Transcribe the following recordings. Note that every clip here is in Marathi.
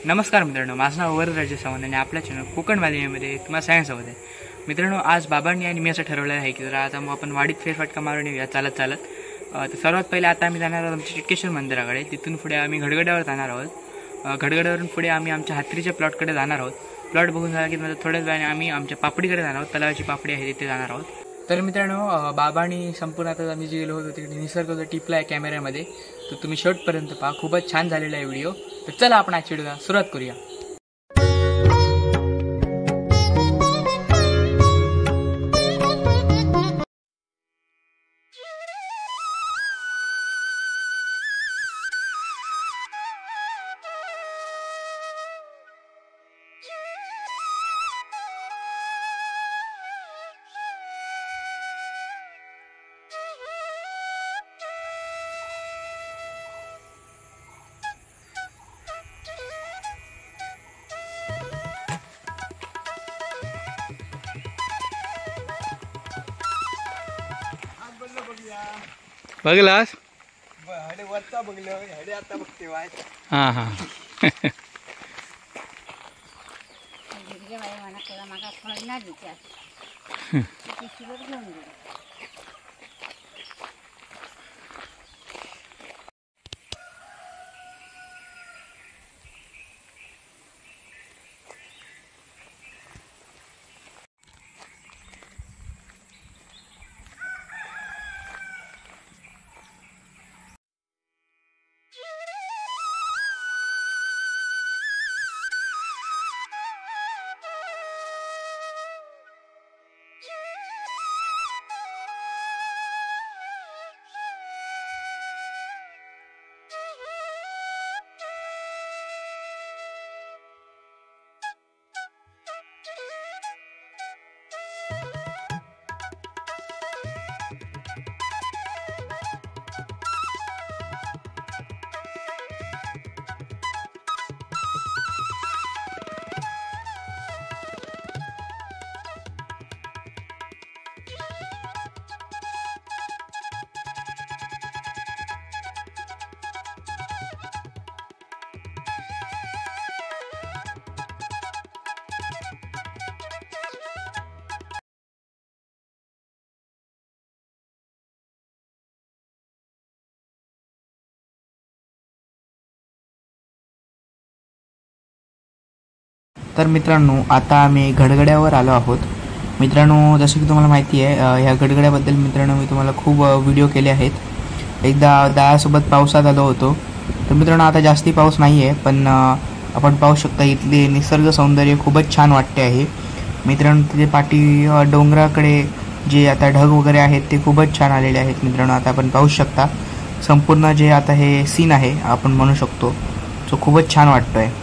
नमस्कार मित्रांनो, माझं नाव वरदराजे सावंत आणि आपल्या चॅनल कोकण वाहिनीमध्ये तुम्हाला सांगायचं आहे. मित्रांनो, आज बाबांनी आणि मी असं ठरवलं आहे की जरा आता मग आपण वाडीत फेरफटका मारून येऊया चालत चालत. तर सर्वात पहिले आता आम्ही जाणार आहोत आमच्या चिटकेश्वर मंदिराकडे. तिथून पुढे आम्ही घडगड्यावर जाणार आहोत. घडगड्यावरून पुढे आम्ही आमच्या हात्रीच्या प्लॉटकडे जाणार आहोत. प्लॉट बघून झाला की म्हणजे थोड्याच वेळाने आम्ही आमच्या पापडीकडे जाणार आहोत. तलावाची पापडी आहे तिथे जाणार आहोत. तर मित्रांनो, बाबांनी संपूर्ण आता आम्ही जे गेलो होतो तिकडे निसर्ग टिपला आहे कॅमेऱ्यामध्ये. तर तुम्ही शेवटपर्यंत पहा, खूपच छान झालेला आहे व्हिडिओ. तर चला आपण आजच्या व्हिडिओला सुरुवात करूया. बघलास वरचा बघलं आता बघते वाय. हां हां तर मित्रांनो, आता आम्ही घडगड्यावर आलो आहोत. मित्रांनो, जसं की तुम्हाला माहिती आहे, ह्या घडगड्याबद्दल मित्रांनो मी तुम्हाला खूप व्हिडिओ केले आहेत. एकदा दादासोबत पावसात आलो होतो. तर मित्रांनो, आता जास्ती पाऊस नाही आहे, पण आपण पाहू शकता इथले निसर्ग सौंदर्य खूपच छान वाटते आहे. मित्रांनो, तिथे पाठी डोंगराकडे जे आता ढग वगैरे आहेत ते खूपच छान आलेले आहेत. मित्रांनो, आता आपण पाहू शकता संपूर्ण जे आता हे सीन आहे आपण म्हणू शकतो, जो खूपच छान वाटतो आहे.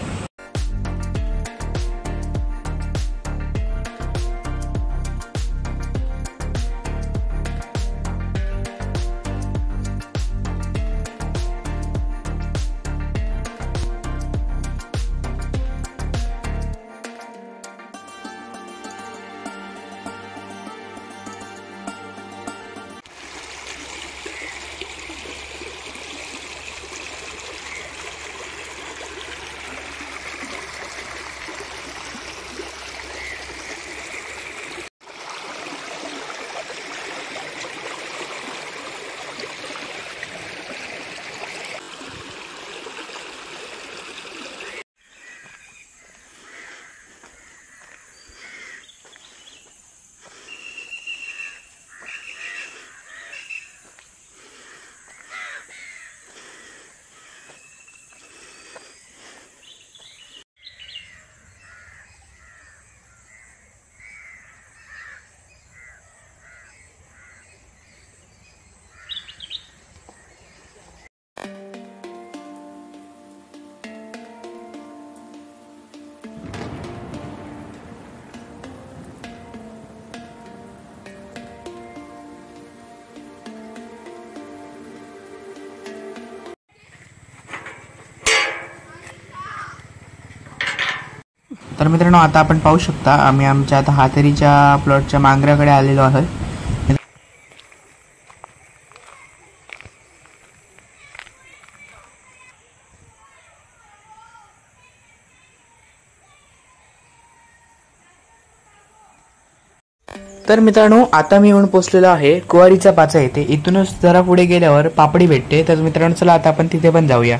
तर मित्रांनो, आता आपण पाहू शकता आम्ही आमच्या आता हातेरीच्या प्लॉटच्या मांगऱ्याकडे आलेलो आहोत. तर मित्रांनो आता मी येऊन पोहोचलेलो आहे कुवारीचा पाचा येथे. इथूनच जरा पुढे गेल्यावर पापडी भेटते. तर मित्रांनो चला आता आपण तिथे पण जाऊया.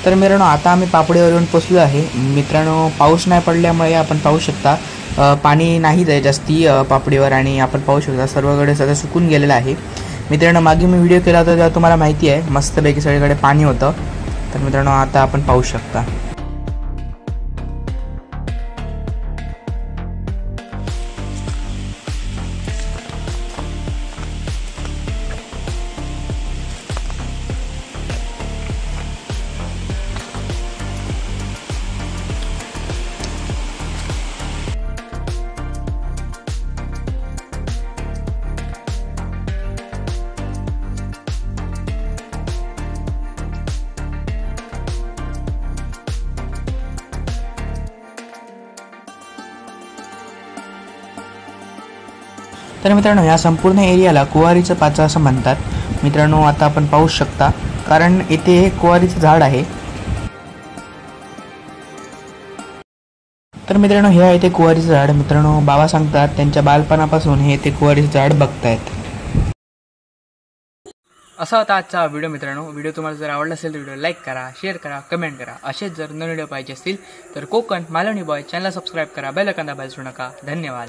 तर मित्रांनो आता आम्ही पापडीवर येऊन पोहोचलो आहे. मित्रांनो पाऊस नाही पडल्यामुळे आपण पाहू शकता पाणी नाहीच आहे जास्ती पापडीवर आणि आपण पाहू शकता सर्वकडे सगळं सुकून गेलेलं आहे. मित्रांनो मागे मी व्हिडिओ केला होता तेव्हा तुम्हाला माहिती आहे मस्तपैकी सगळीकडे पाणी होतं. तर मित्रांनो आता आपण पाहू शकता. तर मित्रांनो या संपूर्ण एरियाला कुवारीचं पाचा असं म्हणतात. मित्रांनो आता आपण पाहू शकता कारण इथे कुवारीचं झाड आहे. तर मित्रांनो हे आहे ते कुवारीचं झाड. मित्रांनो बाबा सांगतात त्यांच्या बालपणापासून हे ते कुवारीचं झाड बघतायत. असा होता आजचा व्हिडिओ. मित्रांनो व्हिडिओ तुम्हाला जर आवडला असेल तर व्हिडिओ लाईक करा, शेअर करा, कमेंट करा. असेच जर नवीन व्हिडिओ पाहिजे असतील तर कोकण मालवणी बॉय चॅनलला सबस्क्राईब करा, बेल आयकॉन दाबायला विसरू नका. धन्यवाद.